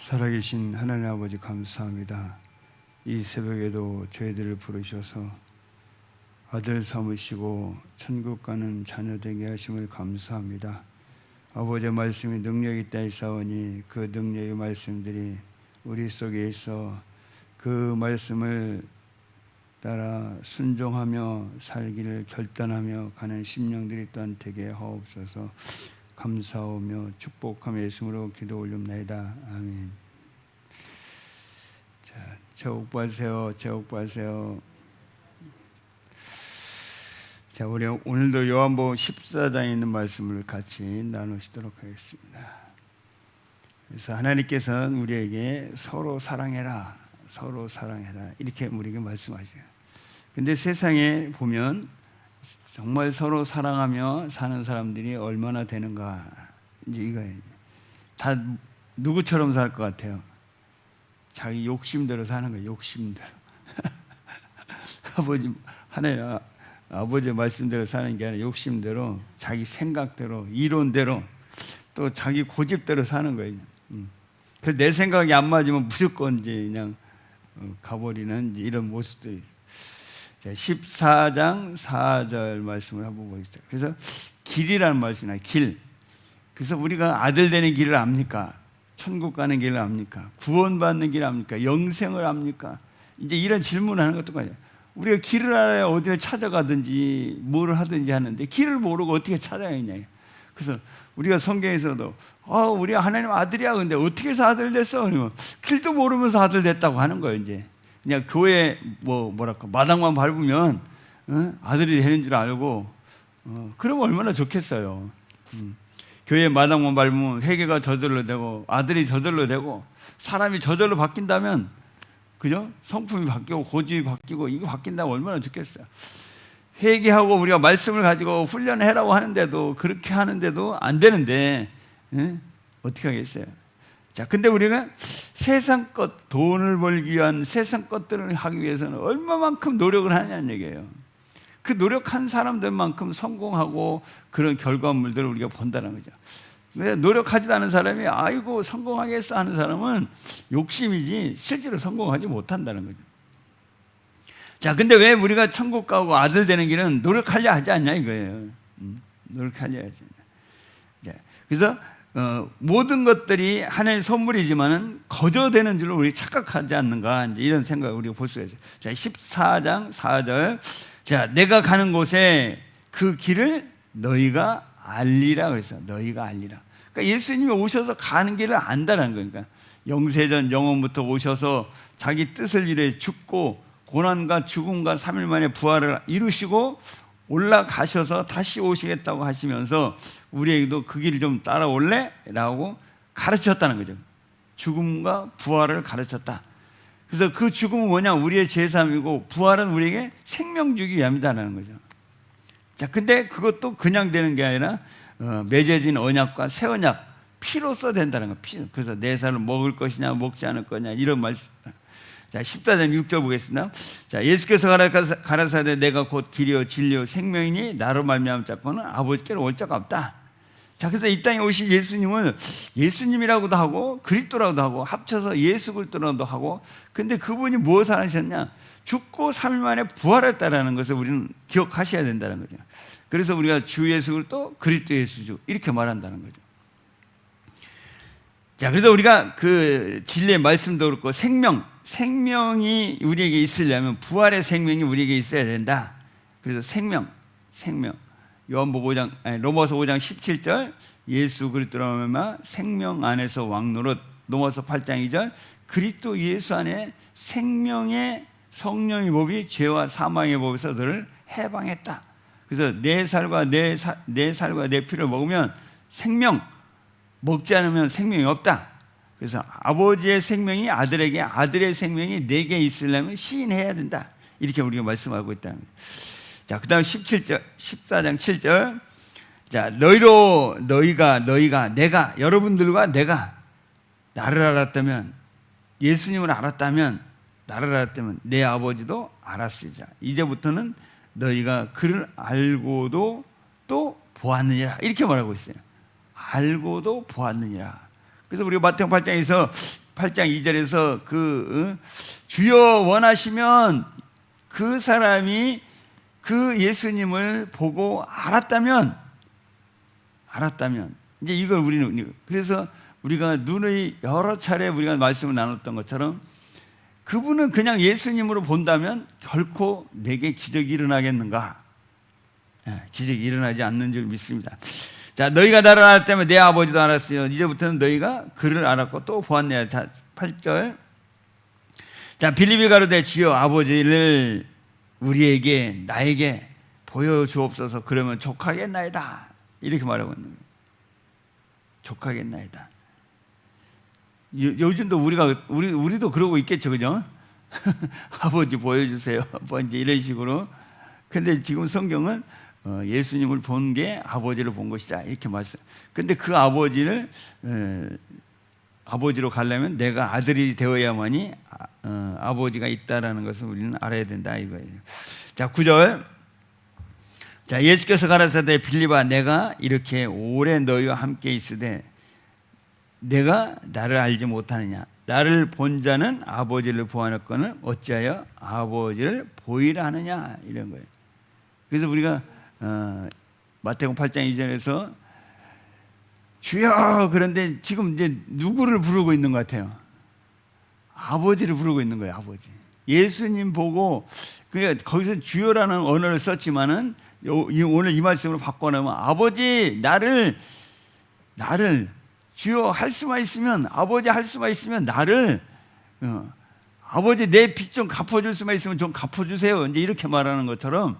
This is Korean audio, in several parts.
살아계신 하나님 아버지 감사합니다. 이 새벽에도 저희들을 부르셔서 아들 삼으시고 천국 가는 자녀 되게 하심을 감사합니다. 아버지의 말씀이 능력이 있다 했사오니 그 능력의 말씀들이 우리 속에 있어 그 말씀을 따라 순종하며 살기를 결단하며 가는 심령들이 또한 되게 하옵소서. 감사하며 축복하며 예수님으로 기도 올립니다. 아멘. 자, 제옥하세요. 자, 우리 오늘도 요한복음 14장에 있는 말씀을 같이 나누시도록 하겠습니다. 그래서 하나님께서는 우리에게 서로 사랑해라 이렇게 우리에게 말씀하셔요. 근데 세상에 보면 정말 서로 사랑하며 사는 사람들이 얼마나 되는가, 이제 이거예요. 다 누구처럼 살 것 같아요? 자기 욕심대로 사는 거예요. 욕심대로. 하나님 아버지의 말씀대로 사는 게 아니라 욕심대로, 자기 생각대로, 이론대로, 또 자기 고집대로 사는 거예요. 그래서 내 생각이 안 맞으면 무조건 이제 그냥 가버리는 이런 모습들이. 14장 4절 말씀을 한번 보겠습니다. 그래서 길이라는 말씀이나 길. 그래서 우리가 아들 되는 길을 압니까? 천국 가는 길을 압니까? 구원받는 길을 압니까? 영생을 압니까? 이제 이런 질문을 하는 것도 아니에요. 우리가 길을 알아야 어디를 찾아가든지 뭘 하든지 하는데 길을 모르고 어떻게 찾아가겠냐. 그래서 우리가 성경에서도 우리가 하나님 아들이야. 근데 어떻게 해서 아들 됐어? 그러면 길도 모르면서 아들 됐다고 하는 거예요. 이제 그냥 교회 뭐랄까 마당만 밟으면 아들이 되는 줄 알고 그러면 얼마나 좋겠어요. 교회 마당만 밟으면 회개가 저절로 되고 아들이 저절로 되고 사람이 저절로 바뀐다면, 그죠? 성품이 바뀌고 고집이 바뀌고 이거 바뀐다면 얼마나 좋겠어요. 회개하고 우리가 말씀을 가지고 훈련해라고 하는데도, 그렇게 하는데도 안 되는데 어떻게 하겠어요? 자, 근데 우리가 세상 것, 돈을 벌기 위한 세상 것들을 하기 위해서는 얼마만큼 노력을 하냐는 얘기예요. 그 노력한 사람들만큼 성공하고 그런 결과물들을 우리가 본다는 거죠. 왜 노력하지도 않은 사람이 아이고 성공하겠어 하는 사람은 욕심이지 실제로 성공하지 못한다는 거죠. 자, 근데 왜 우리가 천국 가고 아들 되는 길은 노력하려 하지 않냐 이거예요. 노력하려 하지 않냐. 그래서 모든 것들이 하나님의 선물이지만은 거저되는 줄로 우리 착각하지 않는가, 이제 이런 생각을 우리가 볼 수가 있어요. 자, 14장 4절. 자, 내가 가는 곳에 그 길을 너희가 알리라 그랬어요. 너희가 알리라. 그러니까 예수님이 오셔서 가는 길을 안다는 거니까. 영세전 영원부터 오셔서 자기 뜻을 이루어 죽고 고난과 죽음과 3일 만에 부활을 이루시고 올라가셔서 다시 오시겠다고 하시면서 우리에게도 그 길을 좀 따라올래? 라고 가르쳤다는 거죠. 죽음과 부활을 가르쳤다. 그래서 그 죽음은 뭐냐? 우리의 제3이고 부활은 우리에게 생명 주기 위함이다라는 거죠. 자, 근데 그것도 그냥 되는 게 아니라 맺어진 언약과 새 언약, 피로써 된다는 거예요. 피. 그래서 내 살을 먹을 것이냐 먹지 않을 거냐 이런 말씀. 자, 14장 6절 보겠습니다. 자, 예수께서 가라사대 내가 곧 길이요 진리요 생명이니 나로 말미암아 자고는 아버지께로 올 자가 없다. 자, 그래서 이 땅에 오신 예수님을 예수님이라고도 하고 그리스도라고도 하고 합쳐서 예수 그리스도라고도 하고, 근데 그분이 무엇을 하셨냐? 죽고 3일 만에 부활했다라는 것을 우리는 기억하셔야 된다는 거죠. 그래서 우리가 주 예수 그리스도, 그리스도 예수주 이렇게 말한다는 거죠. 자, 그래서 우리가 그 진리의 말씀도 그렇고 생명이 우리에게 있으려면 부활의 생명이 우리에게 있어야 된다. 그래서 생명. 로마서 5장 17절 예수 그리스도로 말미암아 생명 안에서 왕노릇. 로마서 8장 2절 그리스도 예수 안에 생명의 성령의 법이 죄와 사망의 법에서 너를 해방했다. 그래서 내 살과 내 피를 먹으면 생명, 먹지 않으면 생명이 없다. 그래서 아버지의 생명이 아들에게, 아들의 생명이 내게 있으려면 시인해야 된다. 이렇게 우리가 말씀하고 있다는 거예요. 자, 그 다음 14장 7절. 자, 내가, 여러분들과 내가 나를 알았다면, 예수님을 알았다면, 나를 알았다면 내 아버지도 알았으리라. 이제부터는 너희가 그를 알고도 또 보았느니라. 이렇게 말하고 있어요. 알고도 보았느니라. 그래서 우리가 마태복음 8장에서 8장 2절에서 주여 원하시면 그 사람이 그 예수님을 보고 알았다면 이제 이걸 우리는, 그래서 우리가 눈의 여러 차례 우리가 말씀을 나눴던 것처럼 그분은 그냥 예수님으로 본다면 결코 내게 기적이 일어나겠는가? 기적이 일어나지 않는 줄 믿습니다. 자, 너희가 나를 알았다면 내 아버지도 알았어요. 이제부터는 너희가 그를 알았고 또 보았네. 자, 8절. 자, 빌립이 가로되 주여 아버지를 우리에게 나에게 보여주옵소서. 그러면 족하겠나이다. 이렇게 말하고 있는 거예요. 족하겠나이다. 요즘도 우리도 그러고 있겠죠, 그죠? 아버지 보여주세요. 뭐 이제 이런 식으로. 근데 지금 성경은 예수님을 본 게 아버지를 본 것이다 이렇게 말씀. 근데 그 아버지로 가려면 내가 아들이 되어야만이 아버지가 있다라는 것을 우리는 알아야 된다 이거예요. 자, 9절. 자, 예수께서 가라사대 빌립아 내가 이렇게 오래 너희와 함께 있으되 내가 나를 알지 못하느냐? 나를 본 자는 아버지를 보았거늘 어찌하여 아버지를 보이라 하느냐? 이런 거예요. 그래서 우리가 마태복음 8장 2절에서 주여, 그런데 지금 이제 누구를 부르고 있는 것 같아요? 아버지를 부르고 있는 거예요. 아버지. 예수님 보고, 그러니까 거기서 주여라는 언어를 썼지만은 오늘 이 말씀으로 바꿔놓으면 아버지 나를 주여 할 수만 있으면, 아버지 할 수만 있으면 나를 아버지 내 빚 좀 갚아줄 수만 있으면 좀 갚아주세요. 이제 이렇게 말하는 것처럼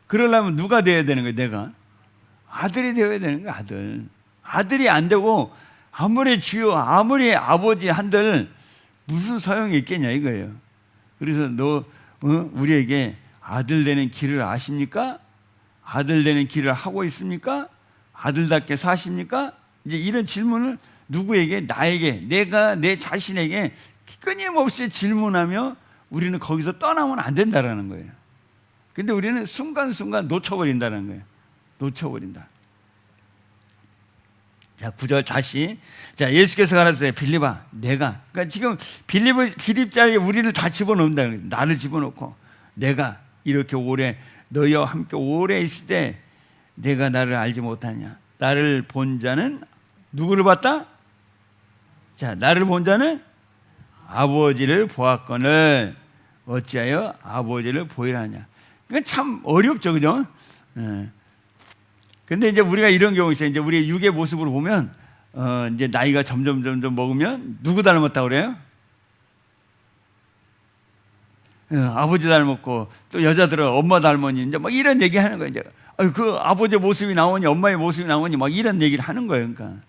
그러려면 누가 되어야 되는 거예요? 내가 아들이 되어야 되는 거예요. 아들이 안 되고 아무리 주여 아무리 아버지 한들 무슨 소용이 있겠냐 이거예요. 그래서 우리에게 아들 되는 길을 아십니까? 아들 되는 길을 하고 있습니까? 아들답게 사십니까? 이제 이런 질문을 누구에게? 나에게, 내가 내 자신에게 끊임없이 질문하며 우리는 거기서 떠나면 안 된다라는 거예요. 근데 우리는 순간순간 놓쳐버린다는 거예요. 놓쳐버린다. 자, 9절 다시. 자, 예수께서 가라사대 빌립아 내가, 그러니까 지금 빌립 자리에 우리를 다 집어넣는다는 거예요. 나를 집어넣고 내가 이렇게 오래 너희와 함께 오래 있을 때 내가 나를 알지 못하냐? 나를 본 자는 누구를 봤다? 자, 나를 본 자는 아버지를 보았거늘 어찌하여 아버지를 보이라 하냐? 그건 참 어렵죠, 그죠? 근데 이제 우리가 이런 경우 있어요. 이제 우리의 육의 모습으로 보면 이제 나이가 점점 먹으면 누구 닮았다고 그래요? 아버지 닮았고 또 여자들은 엄마 닮았니 이제 막 이런 얘기 하는 거예요. 이제 그 아버지의 모습이 나오니 엄마의 모습이 나오니 막 이런 얘기를 하는 거예요. 그러니까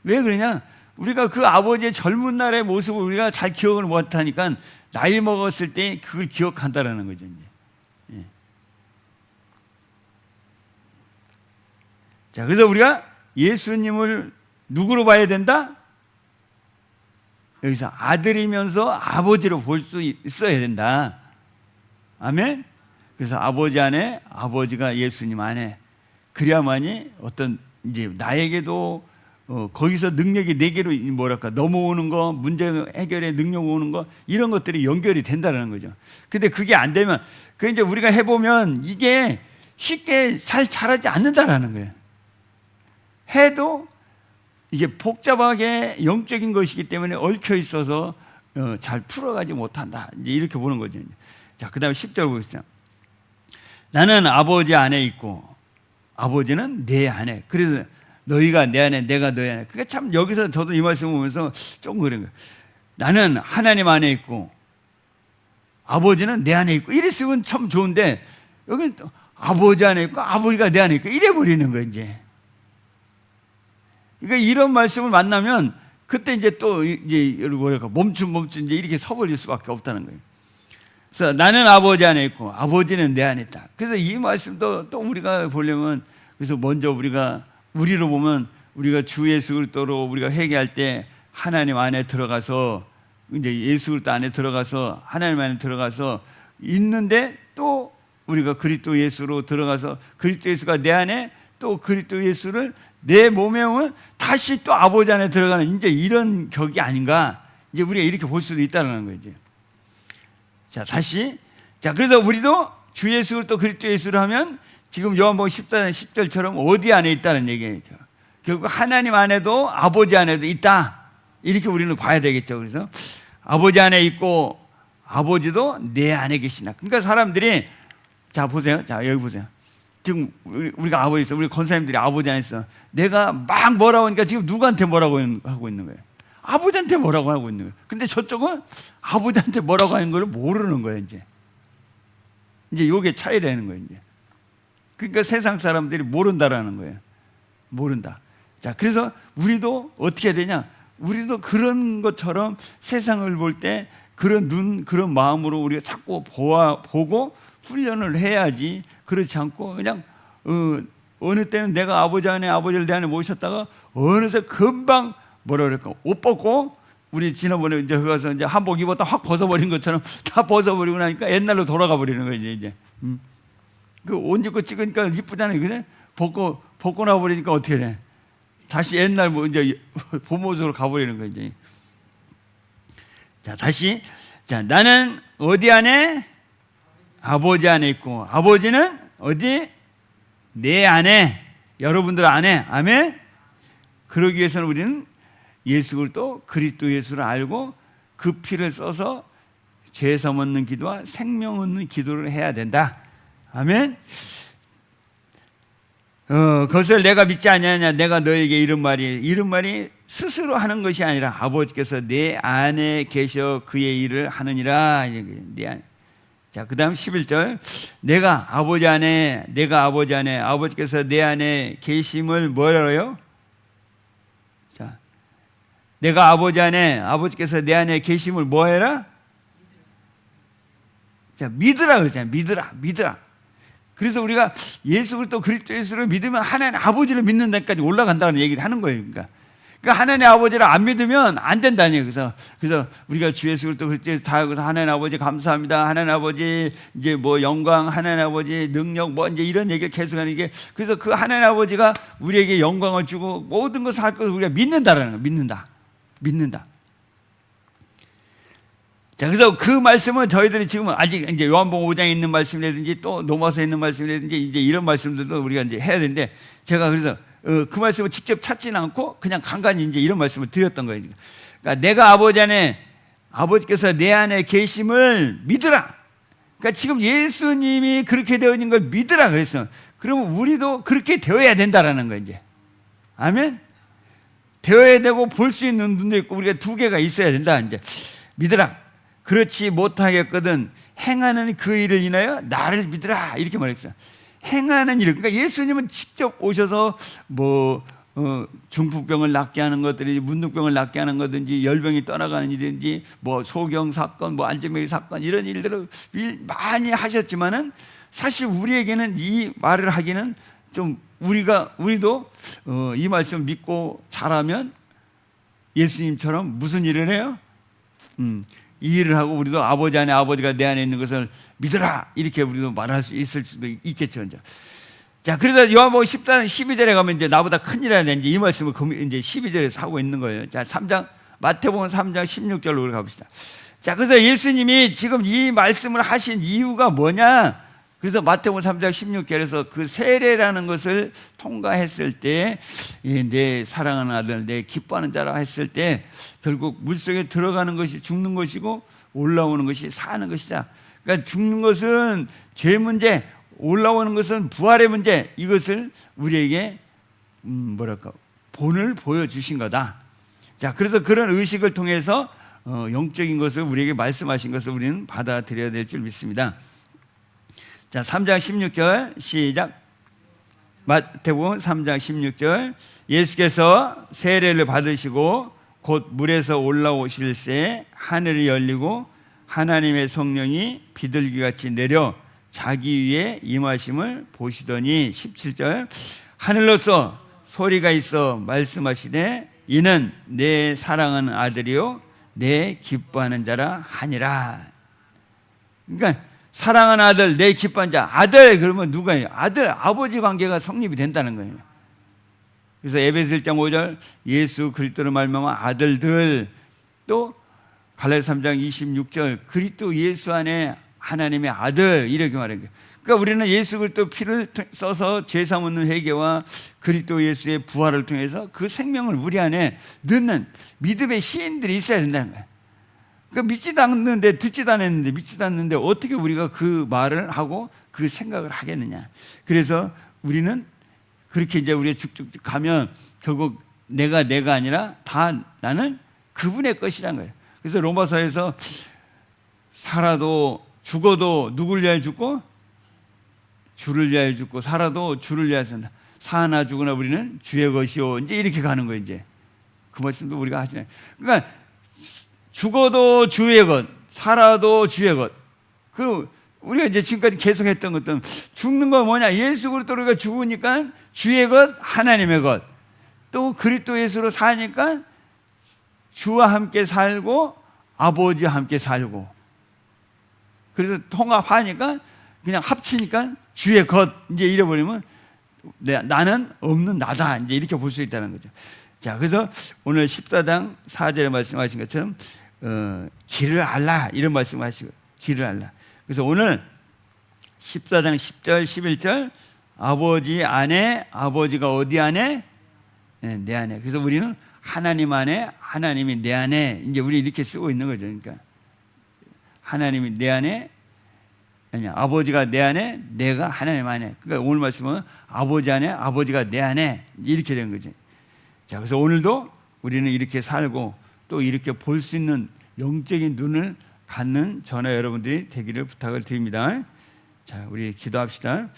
왜 그러냐? 우리가 그 아버지의 젊은 날의 모습을 우리가 잘 기억을 못하니까 나이 먹었을 때 그걸 기억한다라는 거죠. 이제. 예. 자, 그래서 우리가 예수님을 누구로 봐야 된다? 여기서 아들이면서 아버지로 볼 수 있어야 된다. 아멘? 그래서 아버지 안에, 아버지가 예수님 안에, 그래야만이 어떤 이제 나에게도 거기서 능력이 내게로 넘어오는 거, 문제 해결에 능력 오는 거, 이런 것들이 연결이 된다는 거죠. 근데 그게 안 되면, 그 이제 우리가 해보면 이게 쉽게 잘 자라지 않는다라는 거예요. 해도 이게 복잡하게 영적인 것이기 때문에 얽혀 있어서 잘 풀어가지 못한다. 이제 이렇게 보는 거죠. 자, 그 다음에 10절 보겠습니다. 나는 아버지 안에 있고 아버지는 내 안에. 그래서 너희가 내 안에, 내가 너희 안에. 그게 참 여기서 저도 이 말씀 보면서 조금 그런 거예요. 나는 하나님 안에 있고 아버지는 내 안에 있고. 이랬으면 참 좋은데 여기 아버지 안에 있고 아버지가 내 안에 있고 이래 버리는 거예요, 이제. 그러니까 이런 말씀을 만나면 그때 이제 또 이제 뭐랄까 멈춤 이제 이렇게 서버릴 수밖에 없다는 거예요. 그래서 나는 아버지 안에 있고 아버지는 내 안에 있다. 그래서 이 말씀도 또 우리가 보려면, 그래서 먼저 우리로 보면 우리가 주 예수 그리스도로 우리가 회개할 때 하나님 안에 들어가서 이제 예수 그리스도 안에 들어가서 하나님 안에 들어가서 있는데 또 우리가 그리스도 예수로 들어가서 그리스도 예수가 내 안에 또 그리스도 예수를 내 몸에 오면 다시 또 아버지 안에 들어가는 이제 이런 격이 아닌가. 이제 우리가 이렇게 볼 수도 있다는 거죠. 자, 다시. 자, 그래서 우리도 주 예수를 또 그리스도 예수를 하면 지금 요한복음 14장 10절처럼 어디 안에 있다는 얘기예요. 결국 하나님 안에도 아버지 안에도 있다. 이렇게 우리는 봐야 되겠죠. 그래서 아버지 안에 있고 아버지도 내 안에 계시나. 그러니까 사람들이 자, 보세요. 자, 여기 보세요. 지금 우리가 아버지 있어. 우리 권사님들이 아버지 안에 있어. 내가 막 뭐라고 하니까 지금 누구한테 뭐라고 하고 있는 거예요? 아버지한테 뭐라고 하고 있는 거예요. 근데 저쪽은 아버지한테 뭐라고 하는 걸 모르는 거예요, 이제. 이제 요게 차이라는 거예요, 이제. 그러니까 세상 사람들이 모른다라는 거예요. 모른다. 자, 그래서 우리도 어떻게 해야 되냐? 우리도 그런 것처럼 세상을 볼 때 그런 눈, 그런 마음으로 우리가 자꾸 보고 훈련을 해야지. 그렇지 않고 그냥 어느 때는 내가 아버지 안에 아버지를 내 안에 모셨다가 어느새 금방 뭐라 그럴까? 옷 벗고 우리 지난번에 이제 가서 이제 한복 입었다 확 벗어버린 것처럼 다 벗어버리고 나니까 옛날로 돌아가 버리는 거예요, 이제. 그 옷 입고 찍으니까 이쁘잖아요, 그래? 벗고 나버리니까 어떻게 돼? 다시 옛날 뭐 이제 본 모습으로 가버리는 거예요, 이제. 자, 다시. 자, 나는 어디 안에? 아버지 안에 있고, 아버지는 어디? 내 안에, 여러분들 안에. 아멘? 그러기 위해서는 우리는 예수를 또 그리스도 예수를 알고 그 피를 써서 죄섬 얻는 기도와 생명 얻는 기도를 해야 된다. 아멘? 그것을 내가 믿지 않냐냐. 내가 너에게 이런 말이 스스로 하는 것이 아니라 아버지께서 내 안에 계셔 그의 일을 하느니라. 내 안에. 자, 그 다음 11절. 내가 아버지 안에 아버지께서 내 안에 계심을 뭐라고요? 자, 내가 아버지 안에 아버지께서 내 안에 계심을 뭐 해라? 자, 믿으라 그러잖아요. 믿으라. 그래서 우리가 예수 그리스도 그리스도 예수를 믿으면 하나님 아버지를 믿는 데까지 올라간다는 얘기를 하는 거예요. 그러니까 하나님 아버지를 안 믿으면 안 된다는 얘기예요. 그래서 우리가 주 예수 그리스도 그리스도 예수 다 하고서 하나님 아버지 감사합니다. 하나님 아버지 이제 뭐 영광, 하나님 아버지 능력 뭐 이제 이런 얘기를 계속하는 게, 그래서 그 하나님 아버지가 우리에게 영광을 주고 모든 것을 할 것을 우리가 믿는다라는 거예요. 믿는다. 자, 그래서 그 말씀은 저희들이 지금 아직 이제 요한복음 5장에 있는 말씀이라든지 또 로마서에 있는 말씀이라든지 이제 이런 말씀들도 우리가 이제 해야 되는데, 제가 그래서 그 말씀을 직접 찾지는 않고 그냥 간간히 이제 이런 말씀을 드렸던 거예요. 그러니까 내가 아버지 안에 아버지께서 내 안에 계심을 믿으라. 그러니까 지금 예수님이 그렇게 되어 있는 걸 믿으라 그랬어. 그러면 우리도 그렇게 되어야 된다라는 거예요, 이제. 아멘. 되어야 되고 볼 수 있는 눈도 있고 우리가 두 개가 있어야 된다. 이제 믿으라. 그렇지 못하겠거든 행하는 그 일을 인하여 나를 믿으라. 이렇게 말했어요. 행하는 일. 그러니까 예수님은 직접 오셔서 뭐 중풍병을 낫게 하는 것들이 문둥병을 낫게 하는 거든지 열병이 떠나가는 일인지 뭐 소경 사건, 뭐 안전뱅이 사건 이런 일들을 많이 하셨지만은 사실 우리에게는 이 말을 하기는 좀 우리도 이 말씀 믿고 잘하면 예수님처럼 무슨 일을 해요? 이 일을 하고 우리도 아버지 안에 아버지가 내 안에 있는 것을 믿으라. 이렇게 우리도 말할 수 있을 수도 있겠죠. 이제. 자, 그래서 요한복음 14장 12절에 가면 이제 나보다 큰 일 하는 이 말씀을 이제 12절에서 하고 있는 거예요. 자, 마태복음 3장 16절로 가봅시다. 자, 그래서 예수님이 지금 이 말씀을 하신 이유가 뭐냐? 그래서 마태복음 3장 16절에서 그 세례라는 것을 통과했을 때, 내 사랑하는 아들, 내 기뻐하는 자라 했을 때 결국 물속에 들어가는 것이 죽는 것이고 올라오는 것이 사는 것이다. 그러니까 죽는 것은 죄 문제, 올라오는 것은 부활의 문제. 이것을 우리에게 본을 보여주신 거다. 자, 그래서 그런 의식을 통해서 영적인 것을 우리에게 말씀하신 것을 우리는 받아들여야 될 줄 믿습니다. 자, 3장 16절 시작. 마태복음 3장 16절. 예수께서 세례를 받으시고 곧 물에서 올라오실 새 하늘이 열리고 하나님의 성령이 비둘기같이 내려 자기 위에 임하심을 보시더니 17절. 하늘로서 소리가 있어 말씀하시되 이는 내 사랑하는 아들이요 내 기뻐하는 자라 하니라. 그러니까 사랑하는 아들, 내 기뻐한 자. 아들 그러면 누가예요? 아들, 아버지 관계가 성립이 된다는 거예요. 그래서 에베소 1장 5절 예수 그리스도로 말미암아 아들들, 또 갈라디아 3장 26절 그리스도 예수 안에 하나님의 아들, 이렇게 말하는 거예요. 그러니까 우리는 예수 그리스도 피를 써서 죄 사묻는 회개와 그리스도 예수의 부활을 통해서 그 생명을 우리 안에 넣는 믿음의 시인들이 있어야 된다는 거예요. 그러니까 믿지도 않는데, 듣지도 않았는데, 믿지도 않는데 어떻게 우리가 그 말을 하고 그 생각을 하겠느냐. 그래서 우리는 그렇게 이제 우리가 쭉쭉쭉 가면 결국 내가 아니라 다 나는 그분의 것이란 거예요. 그래서 로마서에서 살아도 죽어도 누굴 위하여 죽고? 주를 위하여 죽고, 살아도 주를 위하여 산다. 사나 죽으나 우리는 주의 것이요. 이제 이렇게 가는 거예요. 이제 그 말씀도 우리가 하시네. 그러니까 죽어도 주의 것, 살아도 주의 것. 그 우리가 이제 지금까지 계속했던 것들은 죽는 건 뭐냐? 예수 그리스도가 죽으니까 주의 것, 하나님의 것. 또 그리스도 예수로 사니까 주와 함께 살고 아버지와 함께 살고. 그래서 통합하니까 그냥 합치니까 주의 것, 이제 잃어버리면 나는 없는 나다, 이제 이렇게 볼 수 있다는 거죠. 자, 그래서 오늘 14장 4절에 말씀하신 것처럼 길을 알라, 이런 말씀을 하시고, 길을 알라. 그래서 오늘 14장 10절 11절 아버지 안에, 아버지가 어디 안에? 네, 내 안에. 그래서 우리는 하나님 안에, 하나님이 내 안에, 이제 우리 이렇게 쓰고 있는 거죠. 그러니까 하나님이 내 안에, 아니, 아버지가 내 안에, 내가 하나님 안에. 그러니까 오늘 말씀은 아버지 안에, 아버지가 내 안에, 이렇게 된 거죠. 자, 그래서 오늘도 우리는 이렇게 살고 또 이렇게 볼 수 있는 영적인 눈을 갖는 저나 여러분들이 되기를 부탁을 드립니다. 자, 우리 기도합시다.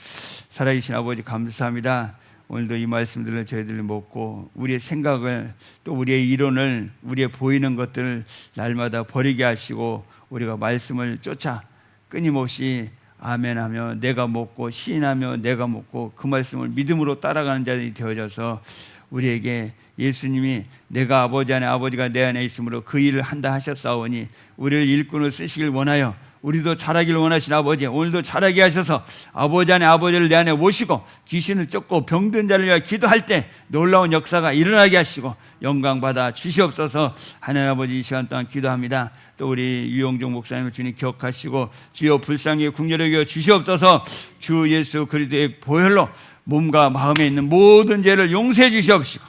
살아계신 아버지, 감사합니다. 오늘도 이 말씀들을 저희들이 먹고 우리의 생각을, 또 우리의 이론을, 우리의 보이는 것들을 날마다 버리게 하시고 우리가 말씀을 쫓아 끊임없이 아멘하며 내가 먹고 시인하며 내가 먹고 그 말씀을 믿음으로 따라가는 자들이 되어져서 우리에게 예수님이 내가 아버지 안에, 아버지가 내 안에 있으므로 그 일을 한다 하셨사오니 우리를 일꾼을 쓰시길 원하여 우리도 자라기를 원하신 아버지, 오늘도 자라게 하셔서 아버지 안에, 아버지를 내 안에 모시고 귀신을 쫓고 병든 자를 위하여 기도할 때 놀라운 역사가 일어나게 하시고 영광 받아 주시옵소서. 하나님 아버지, 이 시간 동안 기도합니다. 또 우리 유영종 목사님을 주님 기억하시고 주여 불쌍히 궁절히 여겨 주시옵소서. 주 예수 그리스도의 보혈로 몸과 마음에 있는 모든 죄를 용서해 주시옵시고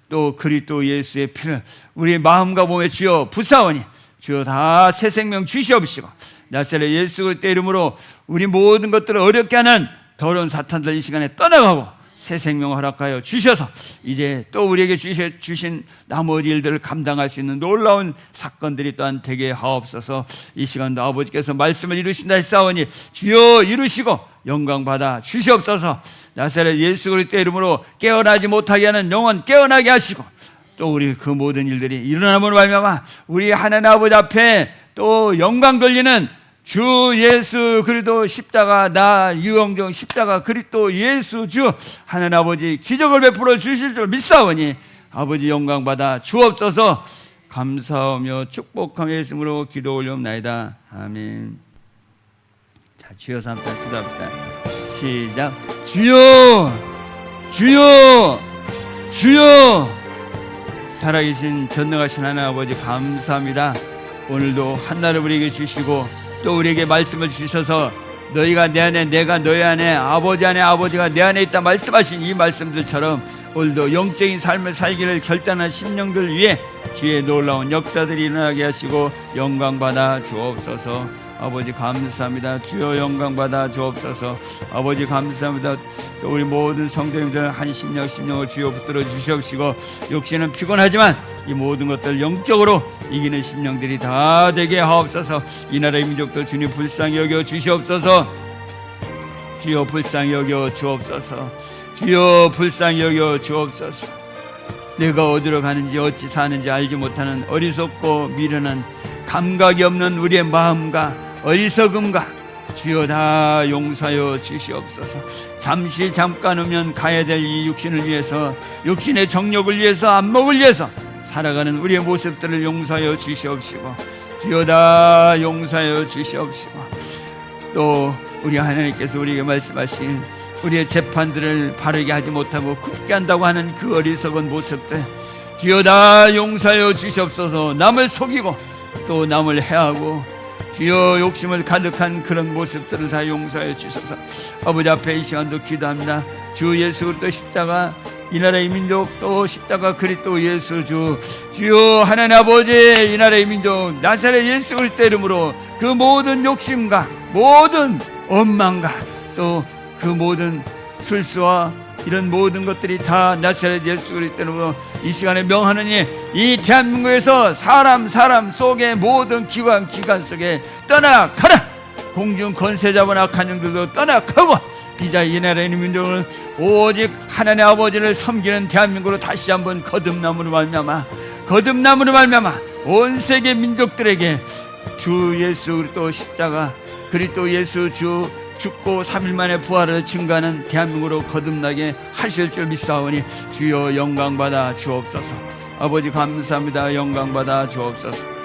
또 그리스도 예수의 피를 우리의 마음과 몸에 주여 부사오니 주여 다 새 생명 주시옵시고 나사렛 예수 그리스도의 이름으로 우리 모든 것들을 어렵게 하는 더러운 사탄들 이 시간에 떠나가고 새 생명을 허락하여 주셔서 이제 또 우리에게 주신 나머지 일들을 감당할 수 있는 놀라운 사건들이 또한 되게 하옵소서. 이 시간도 아버지께서 말씀을 이루신다 했사오니 주여 이루시고 영광 받아 주시옵소서. 나사렛 예수 그리스도의 이름으로 깨어나지 못하게 하는 영혼 깨어나게 하시고 또 우리 그 모든 일들이 일어남으로 말미암아 우리 하나님 아버지 앞에 또 영광 돌리는 주 예수 그리스도 십자가, 나 유영종 십자가 그리스도 예수 주 하나님 아버지 기적을 베풀어 주실 줄 믿사오니 아버지 영광 받아 주옵소서. 감사하며 축복하며 예수님으로 기도 올려옵나이다. 아멘. 자, 주여 삼자 기도합시다. 시작. 주여, 주여, 주여. 살아계신 전능하신 하나님 아버지 감사합니다. 오늘도 한날을 우리에게 주시고 또 우리에게 말씀을 주셔서 너희가 내 안에, 내가 너희 안에, 아버지 안에, 아버지가 내 안에 있다 말씀하신 이 말씀들처럼 오늘도 영적인 삶을 살기를 결단한 심령들 위해 주의 놀라운 역사들이 일어나게 하시고 영광 받아 주옵소서. 아버지 감사합니다. 주여 영광 받아 주옵소서. 아버지 감사합니다. 또 우리 모든 성도님들 한 심령을 주여 붙들어 주시옵시고 육신은 피곤하지만 이 모든 것들 영적으로 이기는 심령들이 다 되게 하옵소서. 이 나라의 민족들 주님 불쌍히 여겨 주시옵소서. 주여 불쌍히 여겨 주옵소서. 주여 불쌍히 여겨 주옵소서. 내가 어디로 가는지 어찌 사는지 알지 못하는 어리석고 미련한 감각이 없는 우리의 마음과 어리석음과 주여 다 용서하여 주시옵소서. 잠깐 오면 가야 될 이 육신을 위해서, 육신의 정욕을 위해서, 안목을 위해서 살아가는 우리의 모습들을 용서하여 주시옵시고 주여 다 용서하여 주시옵시고 또 우리 하나님께서 우리에게 말씀하신 우리의 재판들을 바르게 하지 못하고 굽게 한다고 하는 그 어리석은 모습들, 주여 다 용서하여 주시옵소서. 남을 속이고 또 남을 해하고 주여 욕심을 가득한 그런 모습들을 다 용서하여 주셔서 아버지 앞에 이 시간도 기도합니다. 주 예수 그리스도 십자가, 이 나라의 민족, 또 십자가 그리스도 예수 주여 하나님 아버지, 이 나라의 민족 나사렛 예수 그리스도 이름으로 그 모든 욕심과 모든 원망과 또 그 모든 술수와 이런 모든 것들이 다 나사렛 예수 그리스도 이름으로 이 시간에 명하느니 이 대한민국에서 사람 속에 모든 기관 속에 떠나가라. 공중 권세 잡은 악한 영들도 떠나가고 이제 이 나라의 민족은 오직 하나님 아버지를 섬기는 대한민국으로 다시 한번 거듭남으로 말미암아 온 세계 민족들에게 주 예수 그리스도 십자가 그리스도 예수 주 죽고 3일 만에 부활을 증거하는 대한민국으로 거듭나게 하실 줄 믿사오니 주여 영광받아 주옵소서. 아버지 감사합니다. 영광받아 주옵소서.